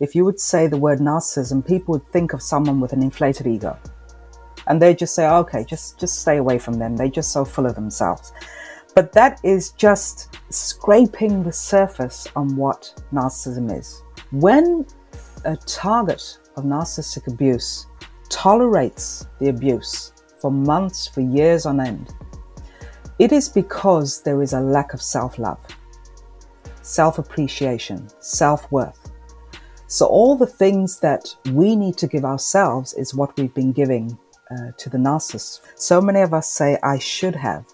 If you would say the word narcissism, people would think of someone with an inflated ego. And they just say, okay, just stay away from them. They're just so full of themselves. But that is just scraping the surface on what narcissism is. When a target of narcissistic abuse tolerates the abuse for months, for years on end, it is because there is a lack of self-love, self-appreciation, self-worth. So all the things that we need to give ourselves is what we've been giving to the narcissist. So many of us say, I should have.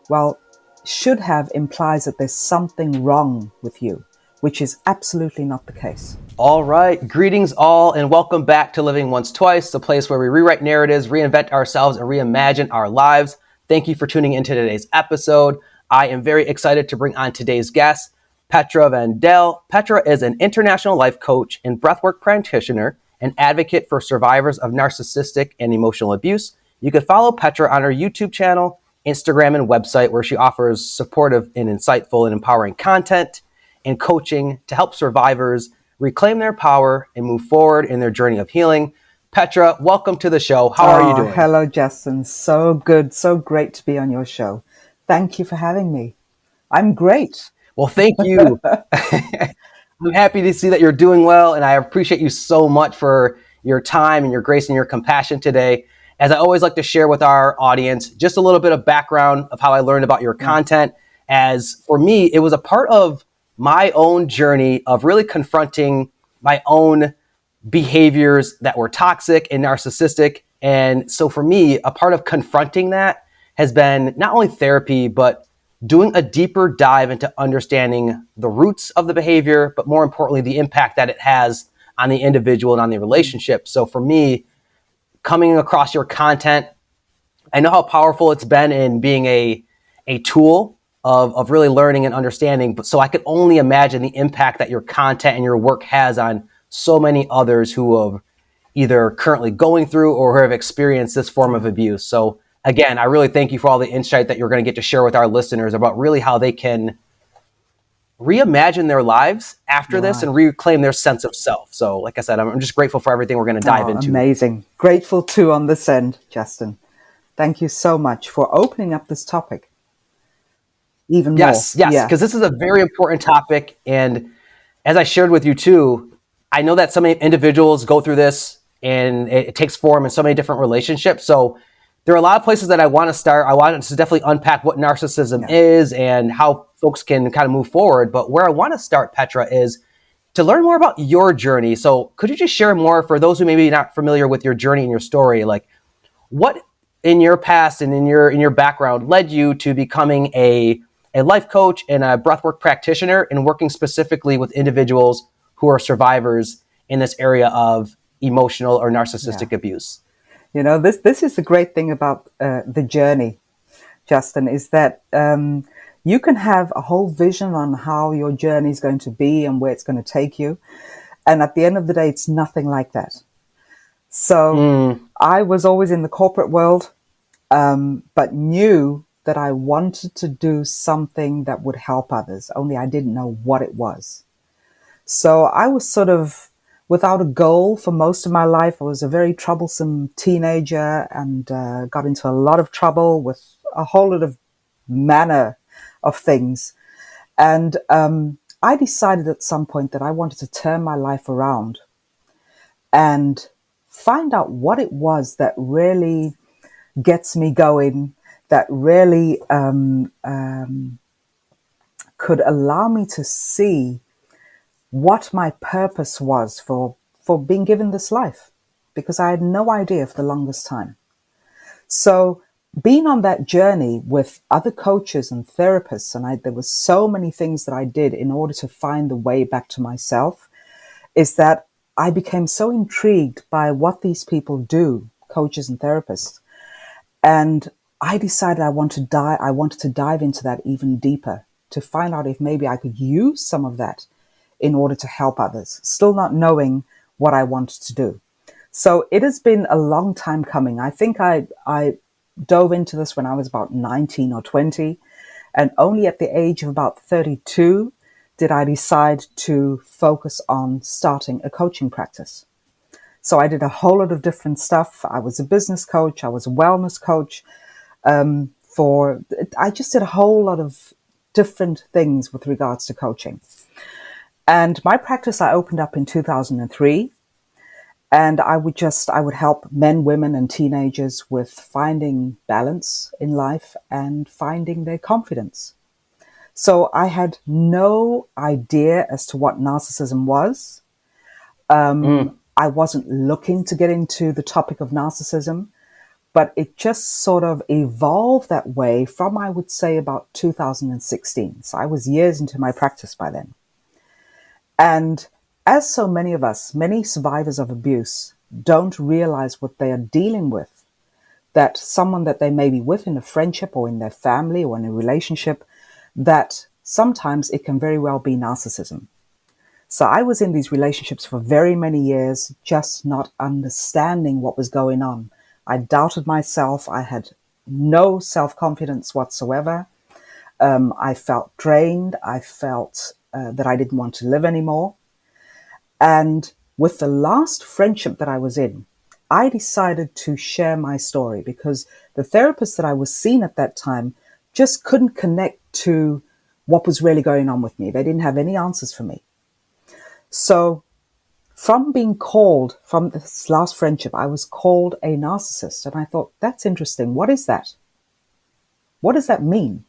Well, should have implies that there's something wrong with you, which is absolutely not the case. All right. Greetings all, and welcome back to Living Once Twice, the place where we rewrite narratives, reinvent ourselves, and reimagine our lives. Thank you for tuning into today's episode. I am very excited to bring on today's guest, Petra Van Deijl. Petra is an international life coach and breathwork practitioner, an advocate for survivors of narcissistic and emotional abuse. You can follow Petra on her YouTube channel, Instagram, and website, where she offers supportive and insightful and empowering content and coaching to help survivors reclaim their power and move forward in their journey of healing. Petra, welcome to the show. How are you doing? Hello, Justin. So good. So great to be on your show. Thank you for having me. I'm great. Well, thank you. I'm happy to see that you're doing well, and I appreciate you so much for your time and your grace and your compassion today. As I always like to share with our audience, just a little bit of background of how I learned about your content. As for me, it was a part of my own journey of really confronting my own behaviors that were toxic and narcissistic. And so for me, a part of confronting that has been not only therapy, but doing a deeper dive into understanding the roots of the behavior, but more importantly, the impact that it has on the individual and on the relationship. So for me, coming across your content, I know how powerful it's been in being a tool of really learning and understanding. But so I could only imagine the impact that your content and your work has on so many others who are either currently going through or who have experienced this form of abuse. So again, I really thank you for all the insight that you're going to get to share with our listeners about really how they can reimagine their lives after this and reclaim their sense of self. So like I said, I'm just grateful for everything we're going to dive into. Amazing. Grateful too on this end, Justin. Thank you so much for opening up this topic even more. Yes, because this is a very important topic. And as I shared with you too, I know that so many individuals go through this and it takes form in so many different relationships. So there are a lot of places that I want to start. I want to definitely unpack what narcissism is and how folks can kind of move forward. But where I want to start, Petra, is to learn more about your journey. So could you just share more for those who may be not familiar with your journey and your story? Like what in your past and in your background led you to becoming a life coach and a breathwork practitioner and working specifically with individuals who are survivors in this area of emotional or narcissistic abuse? You know, this is the great thing about the journey, Justin, is that you can have a whole vision on how your journey is going to be and where it's going to take you. And at the end of the day, it's nothing like that. So I was always in the corporate world, but knew that I wanted to do something that would help others, only I didn't know what it was. So I was sort of without a goal for most of my life. I was a very troublesome teenager and got into a lot of trouble with a whole lot of manner of things. And I decided at some point that I wanted to turn my life around and find out what it was that really gets me going, that really could allow me to see what my purpose was for being given this life, because I had no idea for the longest time. So being on that journey with other coaches and therapists, and there were so many things that I did in order to find the way back to myself, is that I became so intrigued by what these people do, coaches and therapists. And I decided I wanted to dive into that even deeper, to find out if maybe I could use some of that in order to help others, still not knowing what I wanted to do. So it has been a long time coming. I think I dove into this when I was about 19 or 20, and only at the age of about 32 did I decide to focus on starting a coaching practice. So I did a whole lot of different stuff. I was a business coach. I was a wellness coach. I just did a whole lot of different things with regards to coaching. And my practice I opened up in 2003. And I would help men, women, and teenagers with finding balance in life and finding their confidence. So I had no idea as to what narcissism was. I wasn't looking to get into the topic of narcissism, but it just sort of evolved that way from, I would say, about 2016. So I was years into my practice by then. And as so many of us, many survivors of abuse don't realize what they are dealing with, that someone that they may be with in a friendship or in their family or in a relationship, that sometimes it can very well be narcissism. So I was in these relationships for very many years, just not understanding what was going on. I doubted myself. I had no self-confidence whatsoever. I felt drained. I felt that I didn't want to live anymore. And with the last friendship that I was in, I decided to share my story because the therapist that I was seeing at that time just couldn't connect to what was really going on with me. They didn't have any answers for me. So from being called, from this last friendship, I was called a narcissist. And I thought, that's interesting. What is that? What does that mean?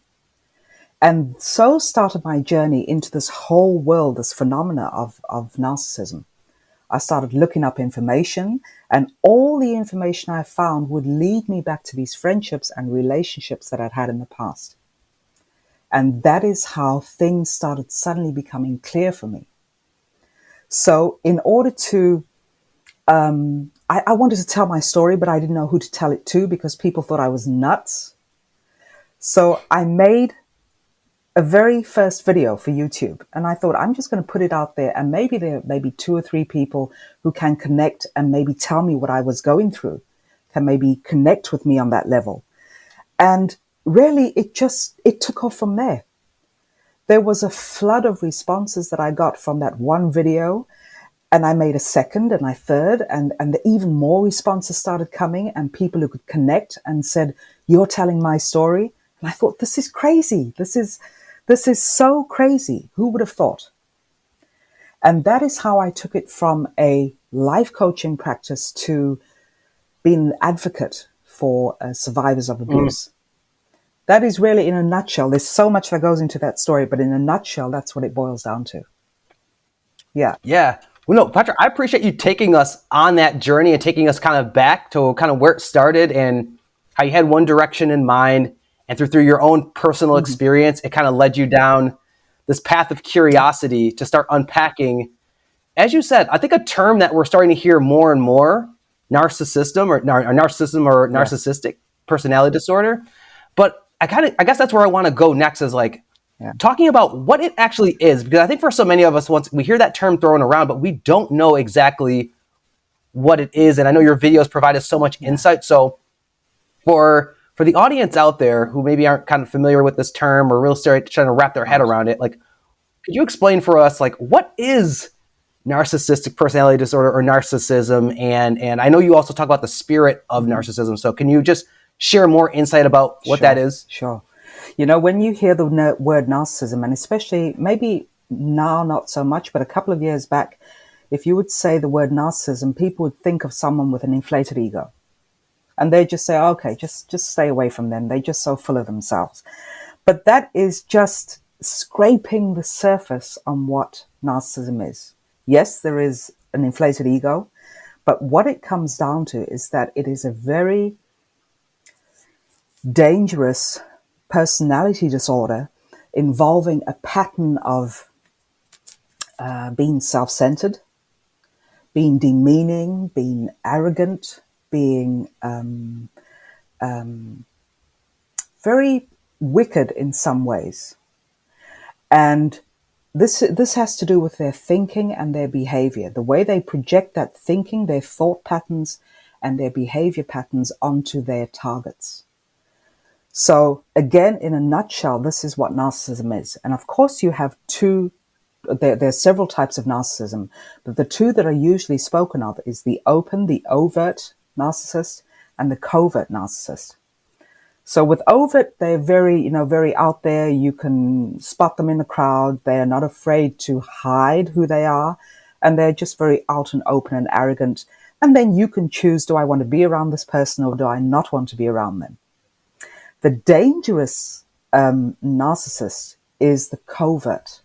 And so started my journey into this whole world, this phenomena of narcissism. I started looking up information, and all the information I found would lead me back to these friendships and relationships that I'd had in the past. And that is how things started suddenly becoming clear for me. So in order to, I wanted to tell my story, but I didn't know who to tell it to because people thought I was nuts. So I made a very first video for YouTube. And I thought, I'm just going to put it out there. And maybe there may be 2 or 3 people who can connect and maybe tell me what I was going through, can maybe connect with me on that level. And really, it took off from there. There was a flood of responses that I got from that one video. And I made a second and a third, and even more responses started coming, and people who could connect and said, you're telling my story. And I thought, this is crazy. This is so crazy. Who would have thought? And that is how I took it from a life coaching practice to being an advocate for survivors of abuse. That is really, in a nutshell, there's so much that goes into that story, but in a nutshell, that's what it boils down to. Yeah. Yeah. Well, no, Petra, I appreciate you taking us on that journey and taking us kind of back to kind of where it started and how you had one direction in mind. And through your own personal experience, it kind of led you down this path of curiosity to start unpacking. As you said, I think a term that we're starting to hear more and more, narcissism or narcissistic personality disorder. But I guess that's where I want to go next is like talking about what it actually is. Because I think for so many of us, once we hear that term thrown around, but we don't know exactly what it is. And I know your videos provide us so much insight. So for the audience out there who maybe aren't kind of familiar with this term or really trying to wrap their head around it, like, could you explain for us, like, what is narcissistic personality disorder or narcissism? And I know you also talk about the spirit of narcissism. So can you just share more insight about what that is? Sure. You know, when you hear the word narcissism, and especially maybe now not so much, but a couple of years back, if you would say the word narcissism, people would think of someone with an inflated ego. And they just say, okay, just stay away from them. They're just so full of themselves. But that is just scraping the surface on what narcissism is. Yes, there is an inflated ego, but what it comes down to is that it is a very dangerous personality disorder involving a pattern of being self-centered, being demeaning, being arrogant, being very wicked in some ways. And this has to do with their thinking and their behavior, the way they project that thinking, their thought patterns and their behavior patterns onto their targets. So again, in a nutshell, this is what narcissism is. And of course, you have 2 there are several types of narcissism, but the two that are usually spoken of is the open, the overt narcissist, and the covert narcissist. So with overt, they're very, very out there. You can spot them in the crowd. They are not afraid to hide who they are, and they're just very out and open and arrogant. And then you can choose, do I want to be around this person or do I not want to be around them? The dangerous narcissist is the covert,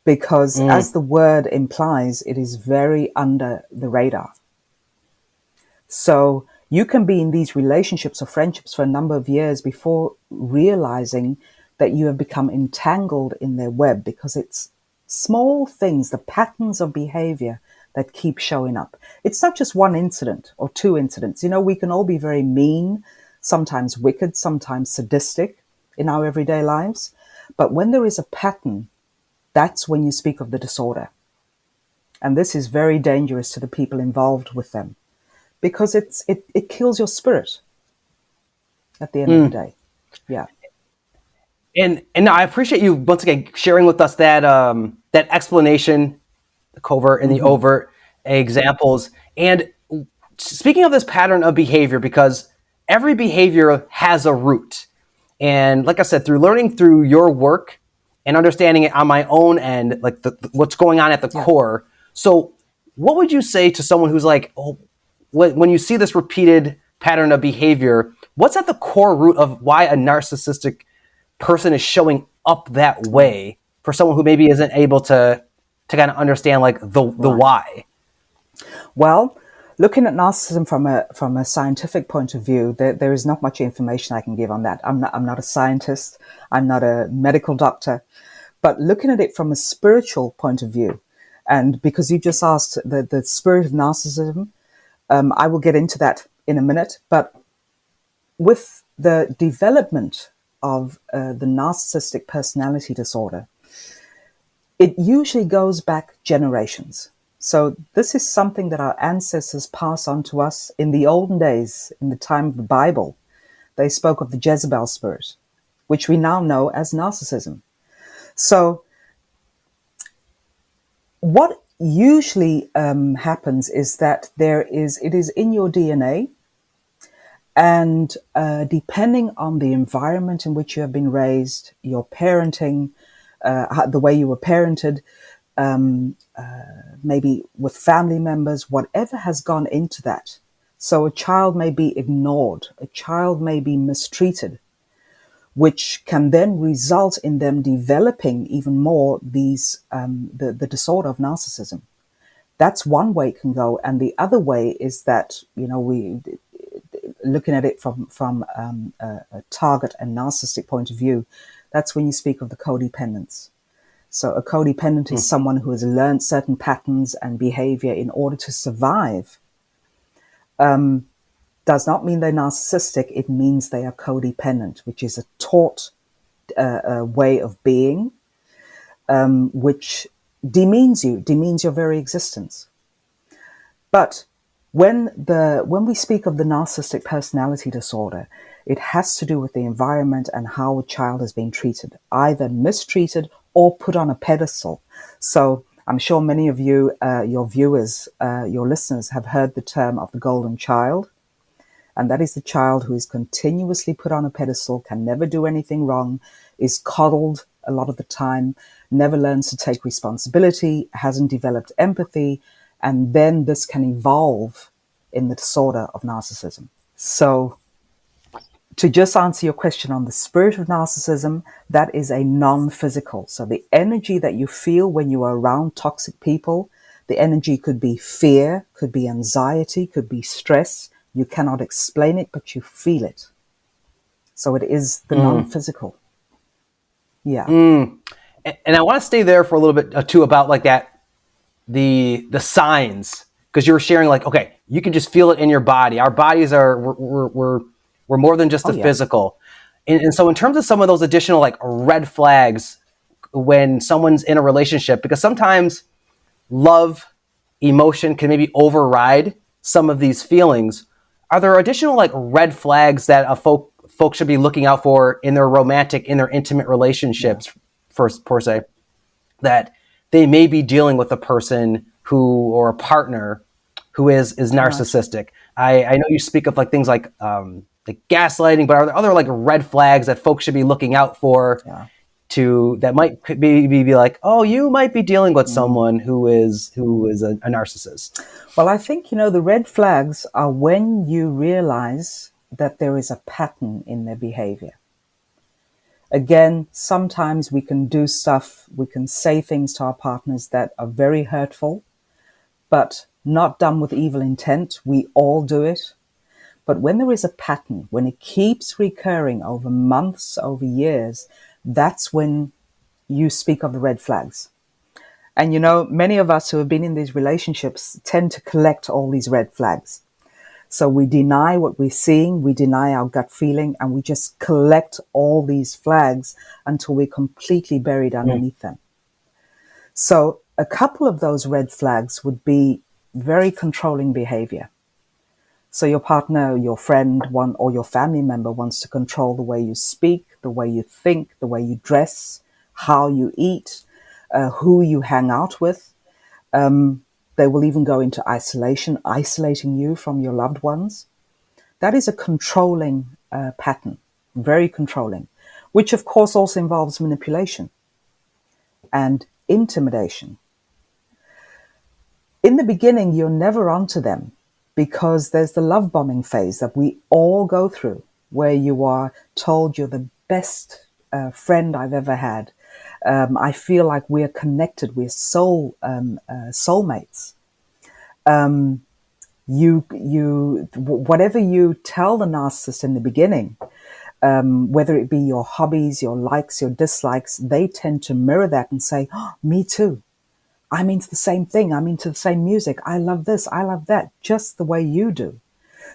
because as the word implies, it is very under the radar. So you can be in these relationships or friendships for a number of years before realizing that you have become entangled in their web, because it's small things, the patterns of behavior that keep showing up. It's not just one incident or two incidents. We can all be very mean, sometimes wicked, sometimes sadistic in our everyday lives. But when there is a pattern, that's when you speak of the disorder. And this is very dangerous to the people involved with them, because it kills your spirit at the end of the day. Yeah. And I appreciate you once again sharing with us that that explanation, the covert and the overt examples. And speaking of this pattern of behavior, because every behavior has a root. And like I said, through learning through your work and understanding it on my own end, like what's going on at the core. So what would you say to someone who's like, oh, when you see this repeated pattern of behavior, what's at the core root of why a narcissistic person is showing up that way, for someone who maybe isn't able to kind of understand like the why? Well, looking at narcissism from a scientific point of view, there is not much information I can give on that. I'm not a scientist. I'm not a medical doctor. But looking at it from a spiritual point of view, and because you just asked the spirit of narcissism, I will get into that in a minute. But with the development of the narcissistic personality disorder, it usually goes back generations. So this is something that our ancestors pass on to us. In the olden days, in the time of the Bible, they spoke of the Jezebel spirit, which we now know as narcissism. So what usually happens is that it is in your DNA, and depending on the environment in which you have been raised, your parenting, the way you were parented, maybe with family members, whatever has gone into that. So a child may be ignored, a child may be mistreated, which can then result in them developing even more the disorder of narcissism. That's one way it can go. And the other way is that, we looking at it from a target and narcissistic point of view, that's when you speak of the codependence. So a codependent is someone who has learned certain patterns and behavior in order to survive. Does not mean they're narcissistic. It means they are codependent, which is a taught way of being, which demeans your very existence. But when we speak of the narcissistic personality disorder, it has to do with the environment and how a child has been treated, either mistreated or put on a pedestal. So I'm sure many of you, your viewers, your listeners, have heard the term of the golden child. And that is the child who is continuously put on a pedestal, can never do anything wrong, is coddled a lot of the time, never learns to take responsibility, hasn't developed empathy, and then this can evolve in the disorder of narcissism. So to just answer your question on the spirit of narcissism, that is a non-physical. So the energy that you feel when you are around toxic people, the energy could be fear, could be anxiety, could be stress. You cannot explain it, but you feel it. So it is the non-physical. Yeah. And I want to stay there for a little bit too about like that, the signs, because you were sharing like, okay, you can just feel it in your body. Our bodies we're more than just the physical. And so in terms of some of those additional like red flags when someone's in a relationship, because sometimes love, emotion can maybe override some of these feelings. Are there additional like red flags that folks should be looking out for in their romantic, in their intimate relationships, per se, that they may be dealing with a person who, or a partner who is narcissistic. I know you speak of like things like gaslighting, but are there other like red flags that folks should be looking out for Yeah. that might be like, oh, you might be dealing with someone who is a narcissist? Well, I think, the red flags are when you realize that there is a pattern in their behavior. Again, sometimes we can do stuff, we can say things to our partners that are very hurtful, but not done with evil intent. We all do it. But when there is a pattern, when it keeps recurring over months, over years, that's when you speak of the red flags. And many of us who have been in these relationships tend to collect all these red flags. So we deny what we're seeing, we deny our gut feeling, and we just collect all these flags until we're completely buried underneath them. So a couple of those red flags would be very controlling behavior. So your partner, your friend, or your family member wants to control the way you speak, the way you think, the way you dress, how you eat, who you hang out with. They will even go into isolation, isolating you from your loved ones. That is a controlling pattern, very controlling, which of course also involves manipulation and intimidation. In the beginning, you're never onto them because there's the love bombing phase that we all go through, where you are told you're the best friend I've ever had. I feel like we're connected. We're soulmates. Whatever you tell the narcissist in the beginning, whether it be your hobbies, your likes, your dislikes, they tend to mirror that and say, oh, me too. I'm into the same thing. I'm into the same music. I love this. I love that, just the way you do.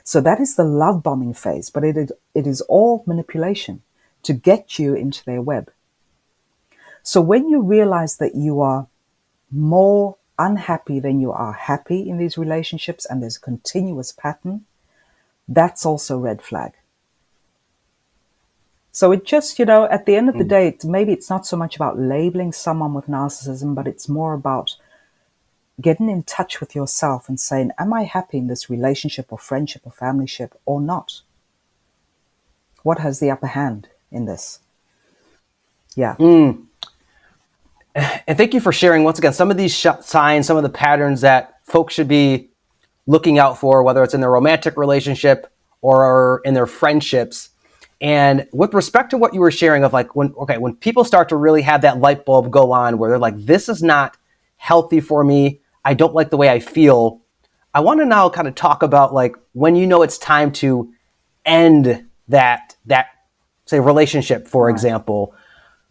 So that is the love bombing phase, but it is all manipulation to get you into their web. So when you realize that you are more unhappy than you are happy in these relationships and there's a continuous pattern, that's also red flag. So it just, at the end of the day, maybe it's not so much about labeling someone with narcissism, but it's more about getting in touch with yourself and saying, am I happy in this relationship or friendship or familyship or not? What has the upper hand in this? Yeah. And thank you for sharing, once again, some of these signs, some of the patterns that folks should be looking out for, whether it's in their romantic relationship or in their friendships. And with respect to what you were sharing of like, when people start to really have that light bulb go on where they're like, this is not healthy for me, I don't like the way I feel, I want to now kind of talk about like when it's time to end that say relationship, for example.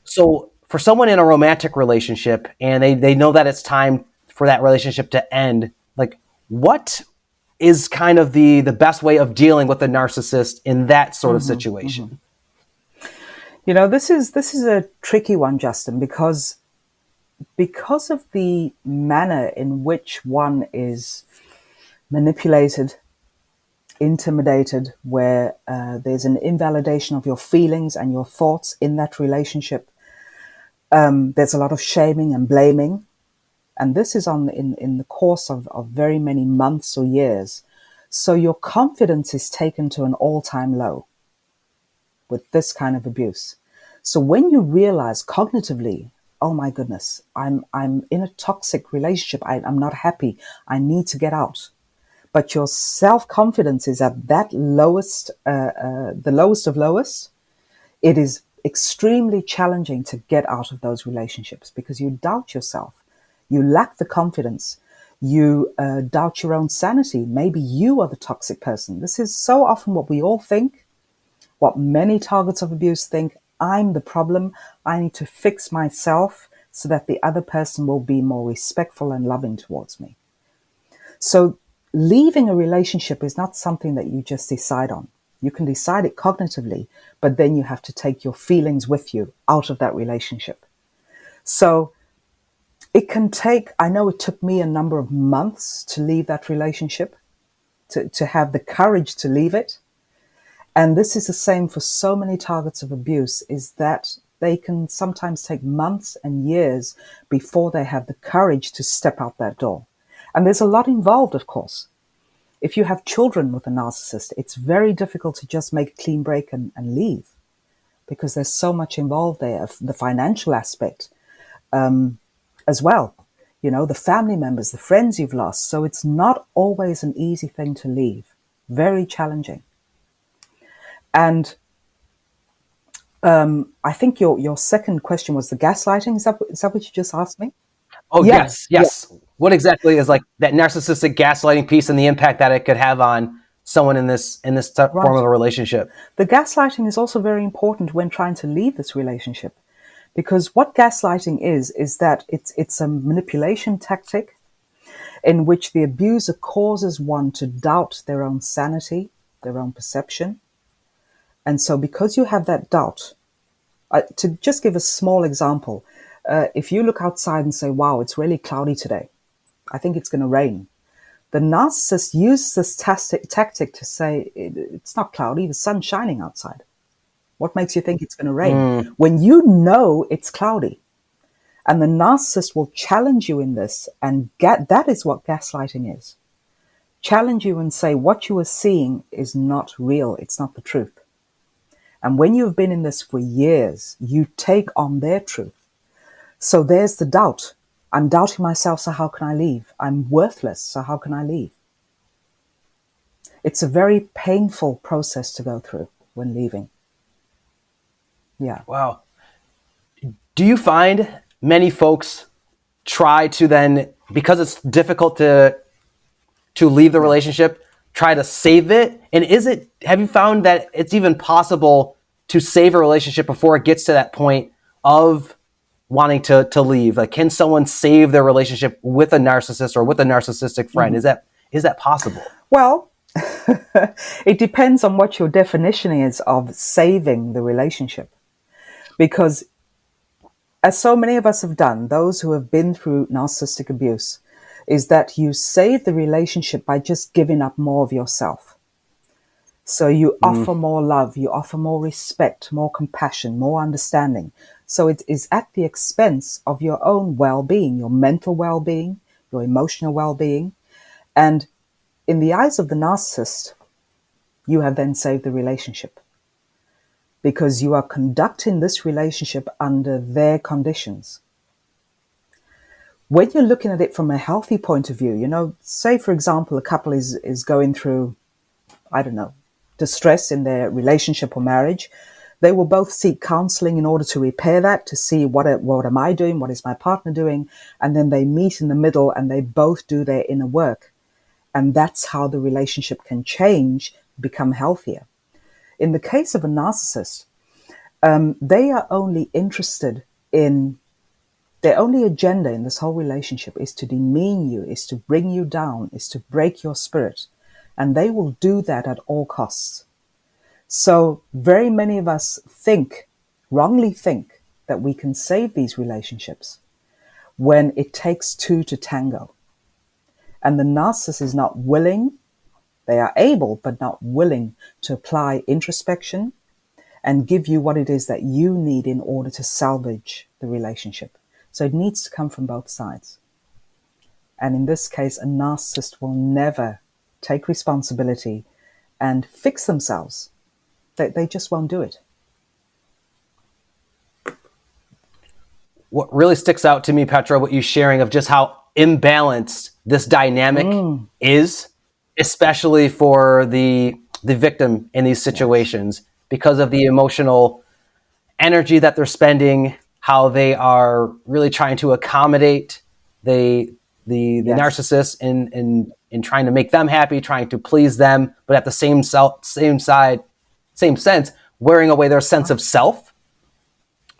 So for someone in a romantic relationship and they know that it's time for that relationship to end, like what is kind of the best way of dealing with a narcissist in that sort of situation? This is a tricky one, Justin, because of the manner in which one is manipulated, intimidated, where there's an invalidation of your feelings and your thoughts in that relationship. There's a lot of shaming and blaming. And this is in the course of very many months or years. So your confidence is taken to an all-time low with this kind of abuse. So when you realize cognitively, oh my goodness, I'm in a toxic relationship, I'm not happy, I need to get out. But your self-confidence is at that lowest, the lowest of lowest. It is extremely challenging to get out of those relationships because you doubt yourself. You lack the confidence. You doubt your own sanity. Maybe you are the toxic person. This is so often what we all think, what many targets of abuse think. I'm the problem. I need to fix myself so that the other person will be more respectful and loving towards me. So leaving a relationship is not something that you just decide on. You can decide it cognitively, but then you have to take your feelings with you out of that relationship. So it can take, I know it took me a number of months to leave that relationship, to have the courage to leave it. And this is the same for so many targets of abuse, is that they can sometimes take months and years before they have the courage to step out that door. And there's a lot involved, of course. If you have children with a narcissist, it's very difficult to just make a clean break and leave, because there's so much involved there, the financial aspect as well. You know, the family members, the friends you've lost. So it's not always an easy thing to leave. Very challenging. And I think your second question was the gaslighting. Is that what you just asked me? Oh, yes. Yeah. What exactly is like that narcissistic gaslighting piece and the impact that it could have on someone in this form of a relationship? The gaslighting is also very important when trying to leave this relationship, because what gaslighting is that it's a manipulation tactic in which the abuser causes one to doubt their own sanity, their own perception. And so because you have that doubt, to just give a small example, if you look outside and say, wow, it's really cloudy today, I think it's going to rain. The narcissist uses this tactic to say, it's not cloudy, the sun's shining outside. What makes you think it's going to rain? When you know it's cloudy. And the narcissist will challenge you in this, and that is what gaslighting is. Challenge you and say what you are seeing is not real, it's not the truth. And when you've been in this for years, you take on their truth. So there's the doubt. I'm doubting myself, so how can I leave? I'm worthless, so how can I leave? It's a very painful process to go through when leaving. Yeah. Wow. Do you find many folks try to then, because it's difficult to leave the relationship, try to save it? And have you found that it's even possible to save a relationship before it gets to that point of wanting to leave? Like, can someone save their relationship with a narcissist or with a narcissistic friend? Is that possible? Well, it depends on what your definition is of saving the relationship. Because as so many of us have done, those who have been through narcissistic abuse, is that you save the relationship by just giving up more of yourself. So you offer more love, you offer more respect, more compassion, more understanding. So it is at the expense of your own well-being, your mental well-being, your emotional well-being. And in the eyes of the narcissist, you have then saved the relationship, because you are conducting this relationship under their conditions. When you're looking at it from a healthy point of view, you know, say, for example, a couple is going through, I don't know, distress in their relationship or marriage, they will both seek counseling in order to repair that, to see what am I doing, what is my partner doing, and then they meet in the middle and they both do their inner work. And that's how the relationship can change, become healthier. In the case of a narcissist, they are only interested in, their only agenda in this whole relationship is to demean you, is to bring you down, is to break your spirit. And they will do that at all costs. So very many of us wrongly think that we can save these relationships when it takes two to tango. And the narcissist is not willing, they are able, but not willing to apply introspection and give you what it is that you need in order to salvage the relationship. So it needs to come from both sides. And in this case, a narcissist will never take responsibility and fix themselves. They just won't do it. What really sticks out to me, Petra, what you're sharing of just how imbalanced this dynamic is, especially for the victim in these situations, because of the emotional energy that they're spending, how they are really trying to accommodate the narcissist in trying to make them happy, trying to please them, but at the same sense, wearing away their sense of self.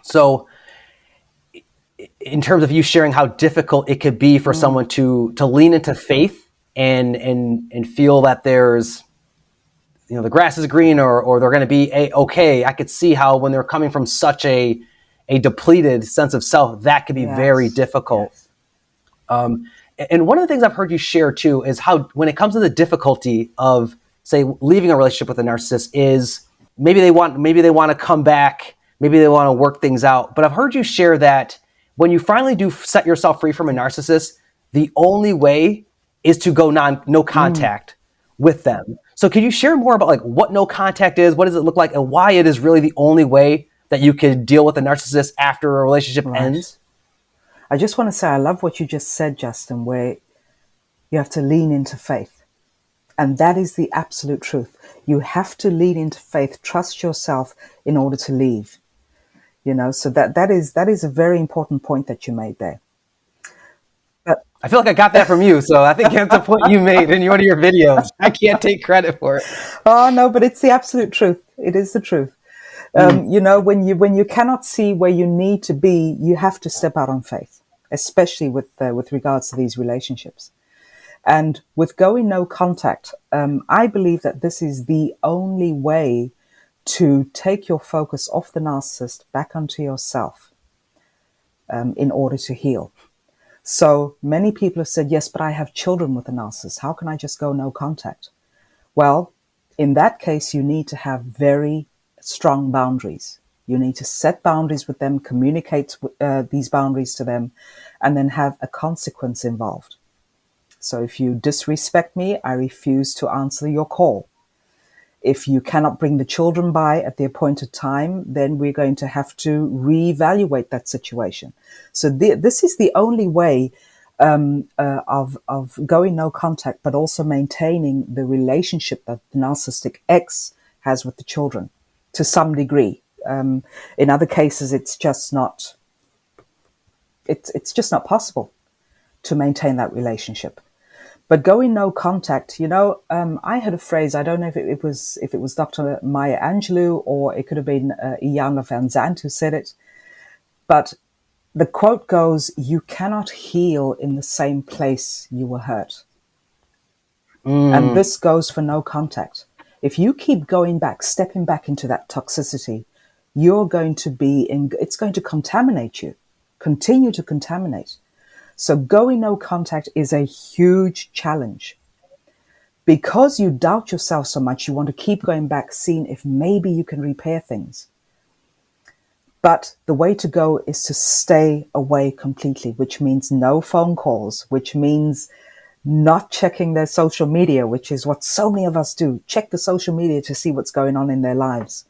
So in terms of you sharing how difficult it could be for someone to lean into faith and feel that there's, you know, the grass is green or they're going to be okay. I could see how when they're coming from such a depleted sense of self, that could be very difficult. Yes. And one of the things I've heard you share too is how when it comes to the difficulty of, say, leaving a relationship with a narcissist, is maybe they want to come back, maybe they want to work things out. But I've heard you share that when you finally do set yourself free from a narcissist, the only way is to go no contact with them. So can you share more about like what no contact is, what does it look like, and why it is really the only way that you can deal with a narcissist after a relationship ends? I just want to say I love what you just said, Justin, where you have to lean into faith. And that is the absolute truth. You have to lean into faith, trust yourself in order to leave. So that is a very important point that you made there. But I feel like I got that from you, so I think that's a point you made in one of your videos. I can't take credit for it. oh no, but it's the absolute truth. It is the truth. When you cannot see where you need to be, you have to step out on faith, especially with regards to these relationships. And with going no contact, I believe that this is the only way to take your focus off the narcissist back onto yourself in order to heal. So many people have said, yes, but I have children with a narcissist. How can I just go no contact? Well, in that case, you need to have very strong boundaries. You need to set boundaries with them, communicate these boundaries to them, and then have a consequence involved. So if you disrespect me, I refuse to answer your call. If you cannot bring the children by at the appointed time, then we're going to have to reevaluate that situation. So this is the only way of going no contact, but also maintaining the relationship that the narcissistic ex has with the children to some degree. In other cases, it's just not possible to maintain that relationship. But going no contact, I had a phrase. I don't know if it was Dr. Maya Angelou or it could have been Iyanla Vanzant who said it. But the quote goes, "You cannot heal in the same place you were hurt." And this goes for no contact. If you keep going back, stepping back into that toxicity, you're going to it's going to contaminate you, continue to contaminate. So going no contact is a huge challenge. Because you doubt yourself so much, you want to keep going back, seeing if maybe you can repair things. But the way to go is to stay away completely, which means no phone calls, which means not checking their social media, which is what so many of us do. Check the social media to see what's going on in their lives.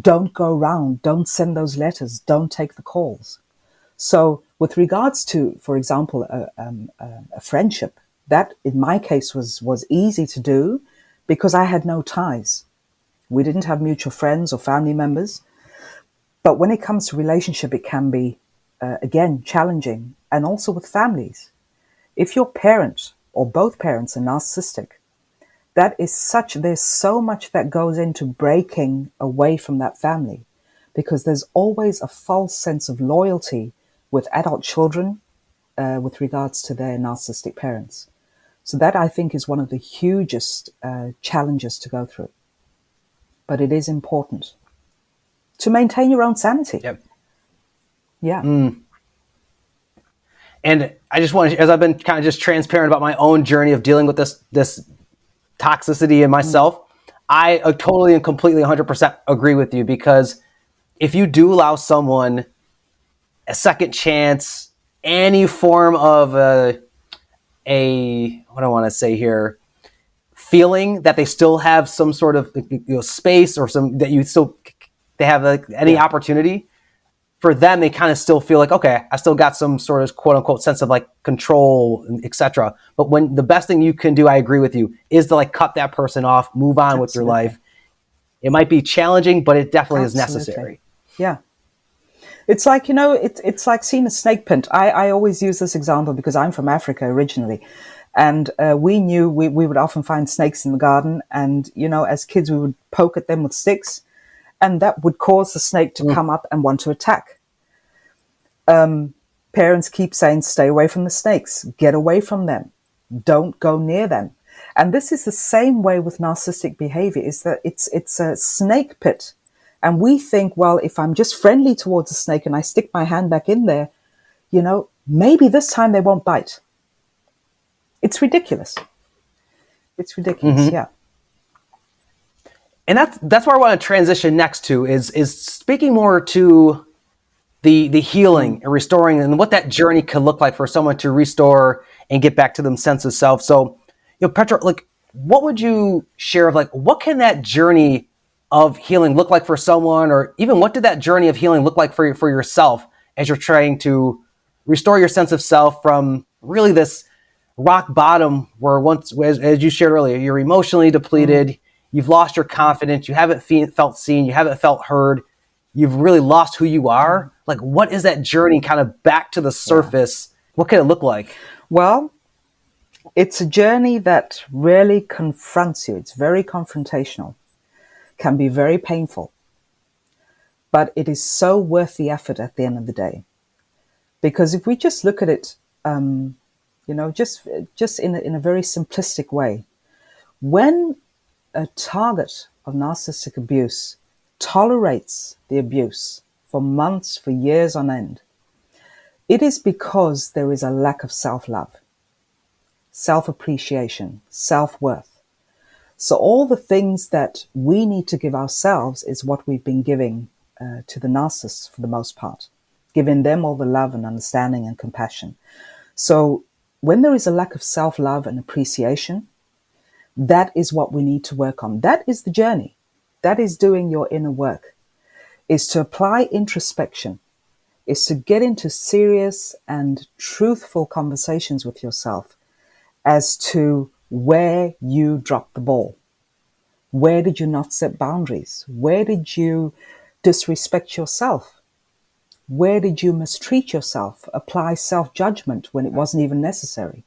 Don't go around. Don't send those letters. Don't take the calls. So with regards to, for example, a friendship, that in my case was easy to do because I had no ties. We didn't have mutual friends or family members. But when it comes to relationship, it can be, again, challenging. And also with families. If your parent or both parents are narcissistic, there's so much that goes into breaking away from that family because there's always a false sense of loyalty with adult children with regards to their narcissistic parents. So that, I think, is one of the hugest challenges to go through. But it is important to maintain your own sanity. Yep. Yeah. And I just want to, as I've been kind of just transparent about my own journey of dealing with this toxicity in myself, I totally and completely 100% agree with you, because if you do allow someone a second chance, any form of what do I want to say here, feeling that they still have some sort of space or some that you still they have any opportunity for them, they kind of still feel like, okay, I still got some sort of quote unquote sense of like control, etc. But when the best thing you can do, I agree with you, is to like cut that person off, move on with your life. It might be challenging, but it definitely is necessary. Yeah. It's like, it's like seeing a snake pit. I always use this example because I'm from Africa originally. And we knew we would often find snakes in the garden. And, as kids, we would poke at them with sticks. And that would cause the snake to come up and want to attack. Parents keep saying, stay away from the snakes. Get away from them. Don't go near them. And this is the same way with narcissistic behavior, is that it's a snake pit. And we think, well, if I'm just friendly towards a snake and I stick my hand back in there, maybe this time they won't bite. It's ridiculous. It's ridiculous, yeah. And that's where I want to transition next to is speaking more to the healing and restoring and what that journey could look like for someone to restore and get back to them sense of self. So, Petra, like, what would you share of, like, what can that journey of healing look like for someone, or even what did that journey of healing look like for yourself as you're trying to restore your sense of self from really this rock bottom where once, as you shared earlier, you're emotionally depleted, you've lost your confidence, you haven't felt seen, you haven't felt heard, you've really lost who you are. Like, what is that journey kind of back to the surface? What can it look like? Well, it's a journey that really confronts you. It's very confrontational, can be very painful, but it is so worth the effort at the end of the day. Because if we just look at it, just in a very simplistic way, when a target of narcissistic abuse tolerates the abuse for months, for years on end, it is because there is a lack of self-love, self-appreciation, self-worth. So all the things that we need to give ourselves is what we've been giving to the narcissist for the most part, giving them all the love and understanding and compassion. So when there is a lack of self-love and appreciation, that is what we need to work on. That is the journey. That is doing your inner work, is to apply introspection, is to get into serious and truthful conversations with yourself as to where you dropped the ball. Where did you not set boundaries? Where did you disrespect yourself? Where did you mistreat yourself, apply self-judgment when it wasn't even necessary?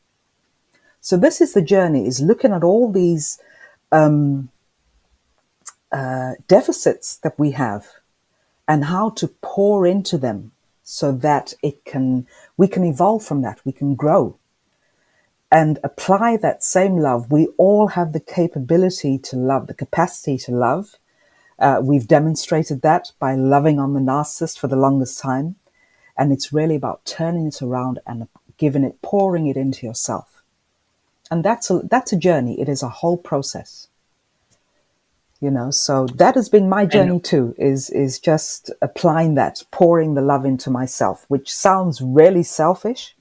So this is the journey, is looking at all these deficits that we have and how to pour into them so that we can evolve from that, we can grow and apply that same love. We all have the capability to love, the capacity to love. We've demonstrated that by loving on the narcissist for the longest time. And it's really about turning it around and pouring it into yourself. And that's a journey. It is a whole process. So that has been my journey too, is just applying that, pouring the love into myself, which sounds really selfish,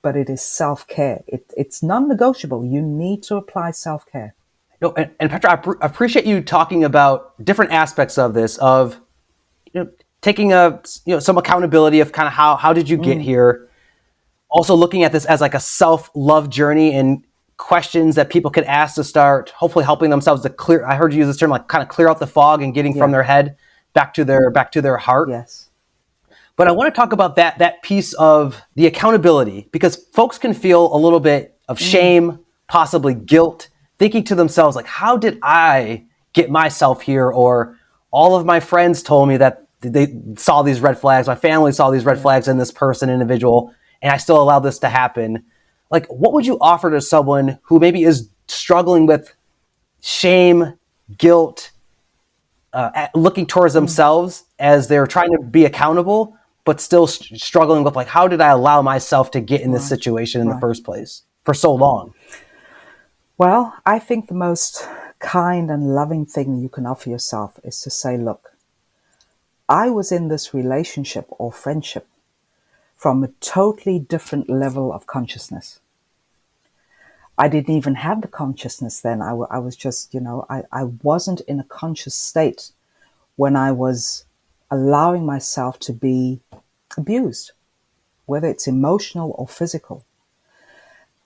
but it is self-care. It's non-negotiable. You need to apply self-care. No, and Petra, I appreciate you talking about different aspects of this, of taking some accountability of kind of how did you get here. Also looking at this as like a self-love journey and questions that people could ask to start hopefully helping themselves to clear. I heard you use this term, like kind of clear out the fog and getting from their head back to their heart. Yes. But I want to talk about that piece of the accountability, because folks can feel a little bit of shame, possibly guilt, thinking to themselves, like, how did I get myself here? Or all of my friends told me that they saw these red flags. My family saw these red flags in this individual, and I still allowed this to happen. Like, what would you offer to someone who maybe is struggling with shame, guilt, looking towards themselves as they're trying to be accountable, but still struggling with, like, how did I allow myself to get in this situation in the first place for so long? Well, I think the most kind and loving thing you can offer yourself is to say, look, I was in this relationship or friendship from a totally different level of consciousness. I didn't even have the consciousness then. I was just, I wasn't in a conscious state when I was allowing myself to be abused, whether it's emotional or physical.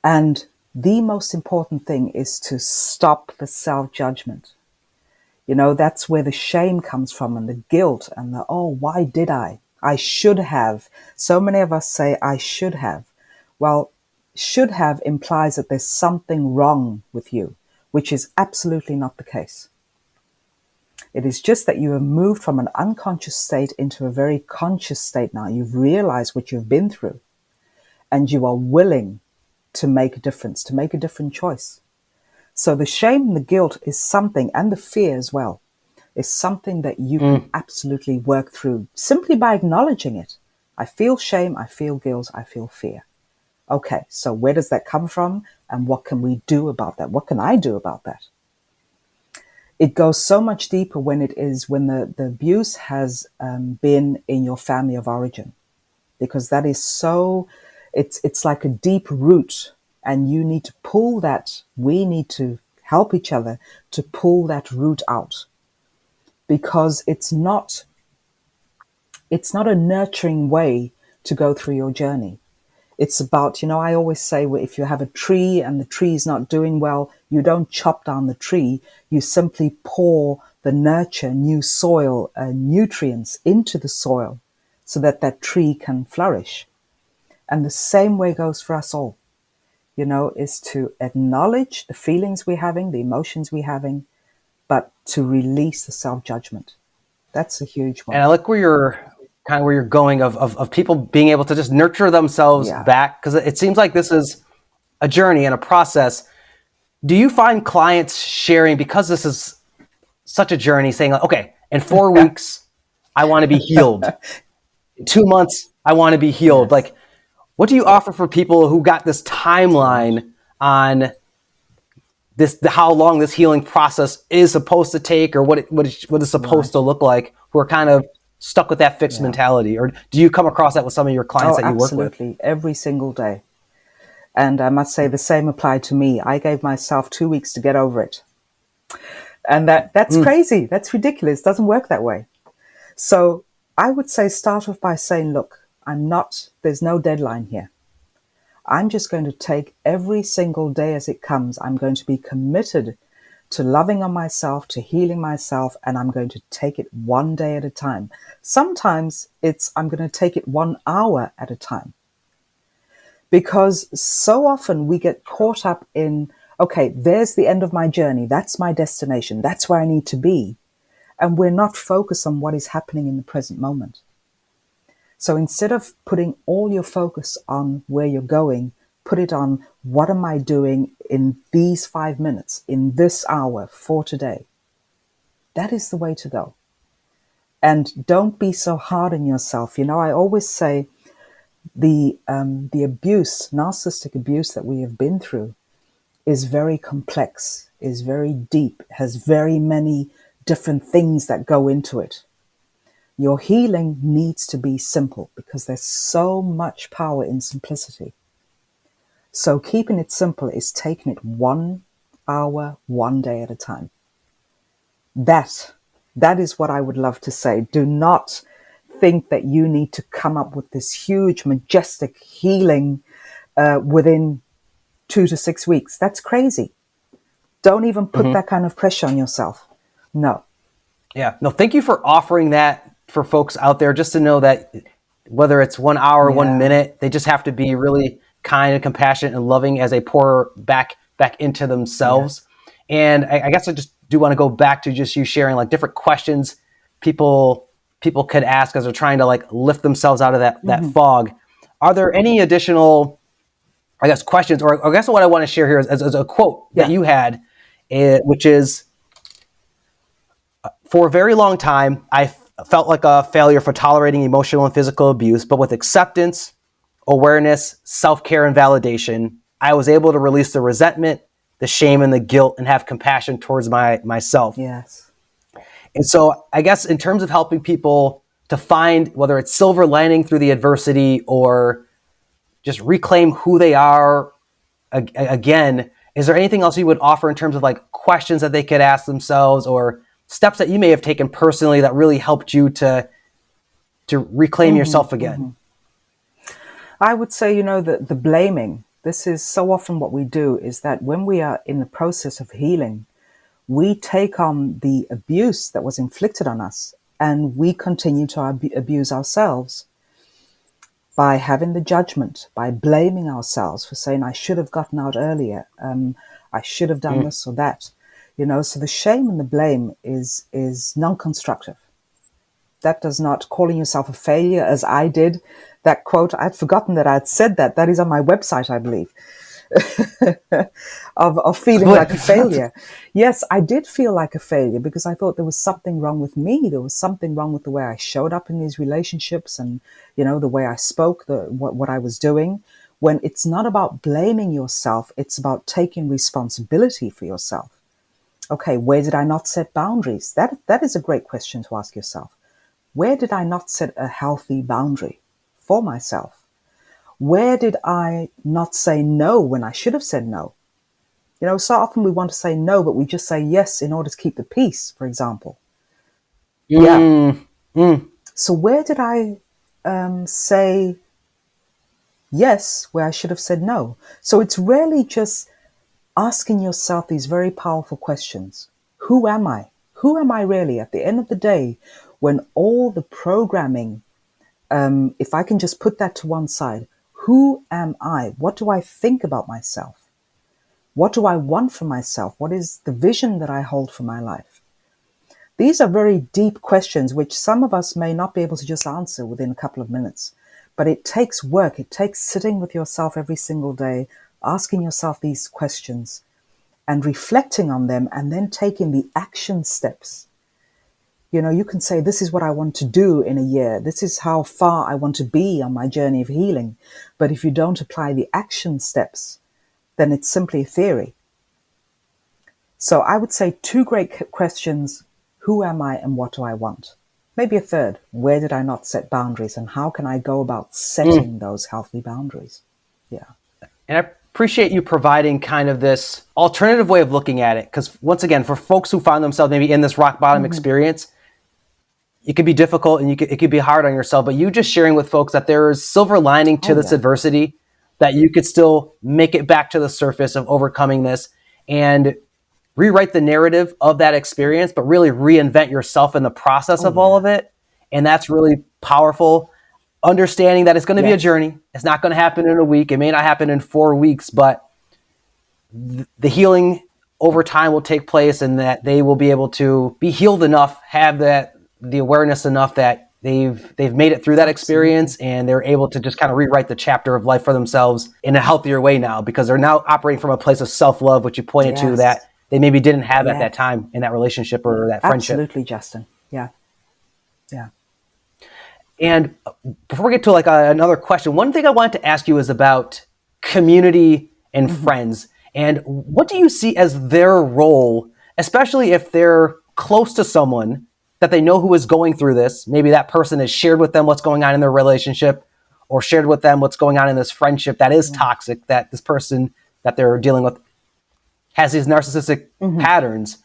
And the most important thing is to stop the self-judgment. That's where the shame comes from, and the guilt and why did I? I should have. So many of us say, I should have. Well, should have implies that there's something wrong with you, which is absolutely not the case. It is just that you have moved from an unconscious state into a very conscious state now. You've realized what you've been through, and you are willing to make a difference, to make a different choice. So the shame and the guilt is something, and the fear as well, is something that you can absolutely work through simply by acknowledging it. I feel shame, I feel guilt, I feel fear. Okay, so where does that come from? And what can we do about that? What can I do about that? It goes so much deeper when the abuse has been in your family of origin, because that is so, it's like a deep root, and you need to pull that. We need to help each other to pull that root out, because it's not a nurturing way to go through your journey. It's about, I always say, well, if you have a tree and the tree is not doing well, you don't chop down the tree. You simply pour the nurture, new soil, nutrients into the soil so that that tree can flourish. And the same way goes for us all, is to acknowledge the feelings we're having, the emotions we're having, but to release the self-judgment. That's a huge one. And I like where you're going of people being able to just nurture themselves back, because it seems like this is a journey and a process. Do you find clients sharing, because this is such a journey, saying like, okay, in 4 weeks, I want to be healed. In 2 months, I want to be healed. Yes. Like, what do you offer for people who got this timeline on how long this healing process is supposed to take, or what is supposed to look like, who are kind of stuck with that fixed mentality? Or do you come across that with some of your clients that you work with? Absolutely, every single day. And I must say the same applied to me. I gave myself 2 weeks to get over it. And that's crazy. That's ridiculous. It doesn't work that way. So I would say start off by saying, look, there's no deadline here. I'm just going to take every single day as it comes. I'm going to be committed to loving on myself, to healing myself, and I'm going to take it one day at a time. Sometimes I'm going to take it 1 hour at a time. Because so often we get caught up in, okay, there's the end of my journey. That's my destination. That's where I need to be. And we're not focused on what is happening in the present moment. So instead of putting all your focus on where you're going, put it on, what am I doing in these 5 minutes, in this hour for today? That is the way to go. And don't be so hard on yourself. I always say the abuse, narcissistic abuse that we have been through is very complex, is very deep, has very many different things that go into it. Your healing needs to be simple, because there's so much power in simplicity. So keeping it simple is taking it 1 hour, 1 day at a time. That is what I would love to say. Do not think that you need to come up with this huge, majestic healing within 2 to 6 weeks. That's crazy. Don't even put that kind of pressure on yourself. No. Yeah. No, thank you for offering that for folks out there, just to know that whether it's 1 hour, 1 minute, they just have to be really kind and compassionate and loving as they pour back into themselves. Yeah. And I guess I just do want to go back to just you sharing like different questions people could ask as they're trying to like lift themselves out of that fog. Are there any additional, I guess, questions, or I guess what I want to share here is a quote that you had, which is, for a very long time, I felt like a failure for tolerating emotional and physical abuse, but with acceptance, awareness, self-care, and validation, I was able to release the resentment, the shame, and the guilt, and have compassion towards myself. Yes. And so I guess in terms of helping people to find, whether it's silver lining through the adversity or just reclaim who they are again, is there anything else you would offer in terms of like questions that they could ask themselves, or steps that you may have taken personally that really helped you to reclaim yourself again? I would say, the blaming, this is so often what we do, is that when we are in the process of healing, we take on the abuse that was inflicted on us, and we continue to abuse ourselves by having the judgment, by blaming ourselves for saying, I should have gotten out earlier. I should have done this or that. So the shame and the blame is non-constructive. That does not, calling yourself a failure, as I did. That quote, I'd forgotten that I'd said that. That is on my website, I believe, of feeling like a failure. Yes, I did feel like a failure because I thought there was something wrong with me. There was something wrong with the way I showed up in these relationships and, the way I spoke, what I was doing. When it's not about blaming yourself, it's about taking responsibility for yourself. Okay, where did I not set boundaries? That is a great question to ask yourself. Where did I not set a healthy boundary for myself? Where did I not say no when I should have said no? You know, so often we want to say no, but we just say yes in order to keep the peace, for example. Yeah. Mm, mm, So where did I say yes where I should have said no? So it's really just asking yourself these very powerful questions. Who am I? Who am I really at the end of the day when all the programming, if I can just put that to one side, who am I? What do I think about myself? What do I want for myself? What is the vision that I hold for my life? These are very deep questions which some of us may not be able to just answer within a couple of minutes. But it takes work. It takes sitting with yourself every single day, asking yourself these questions and reflecting on them and then taking the action steps. You know, you can say, this is what I want to do in a year. This is how far I want to be on my journey of healing. But if you don't apply the action steps, then it's simply a theory. So I would say two great questions. Who am I and what do I want? Maybe a third. Where did I not set boundaries and how can I go about mm. setting those healthy boundaries? Yeah. And I appreciate you providing kind of this alternative way of looking at it. Because once again, for folks who find themselves maybe in this rock bottom experience, it could be difficult and it could be hard on yourself. But you just sharing with folks that there is silver lining to Oh, this yeah. adversity, that you could still make it back to the surface of overcoming this and rewrite the narrative of that experience, but really reinvent yourself in the process Oh, of all yeah. of it. And that's really powerful. Understanding that it's going to be a Yes. journey. It's not going to happen in a week. It may not happen in 4 weeks, but the healing over time will take place, and that they will be able to be healed enough, have the awareness enough that they've made it through that experience, Absolutely. and they're able to just kind of rewrite the chapter of life for themselves in a healthier way now, because they're now operating from a place of self-love, which you pointed to Yes. that they maybe didn't have at that Yes. time in that relationship or that friendship. Absolutely, Justin. Yeah. Yeah. And before we get to like another question, one thing I wanted to ask you is about community and friends. And what do you see as their role, especially if they're close to someone that they know who is going through this? Maybe that person has shared with them what's going on in their relationship, or shared with them what's going on in this friendship that is Yeah. toxic, that this person that they're dealing with has these narcissistic patterns.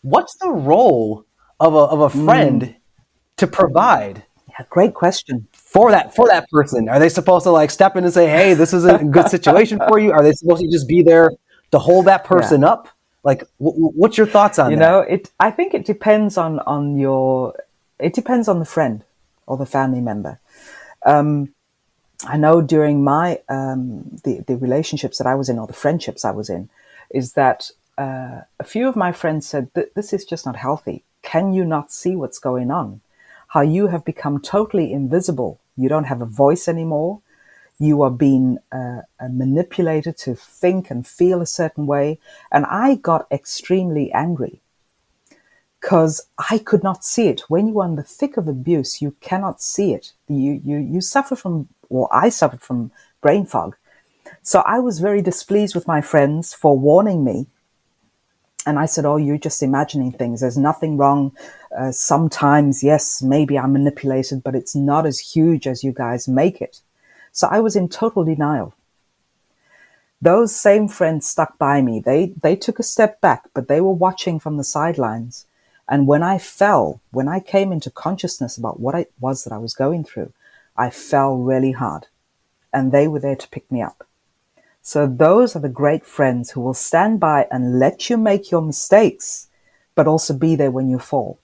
What's the role of a friend to provide Yeah. Great question. for that person? Are they supposed to like step in and say, "Hey, this isn't a good situation for you"? Are they supposed to just be there to hold that Yeah. person up? Like, what's your thoughts on You that? know, I think it depends on it depends on the friend or the family member. I know during my the relationships that I was in, or the friendships I was in, is that a few of my friends said that this is just not healthy. Can you not see what's going on? How you have become totally invisible. You don't have a voice anymore. You are being manipulated to think and feel a certain way. And I got extremely angry because I could not see it. When you are in the thick of abuse, you cannot see it. You suffer from, or I suffered from brain fog. So I was very displeased with my friends for warning me. And I said, oh, you're just imagining things. There's nothing wrong. Sometimes, yes, maybe I'm manipulated, but it's not as huge as you guys make it. So I was in total denial. Those same friends stuck by me. They took a step back, but they were watching from the sidelines. And when I fell, when I came into consciousness about what it was that I was going through, I fell really hard. And they were there to pick me up. So those are the great friends who will stand by and let you make your mistakes, but also be there when you fall.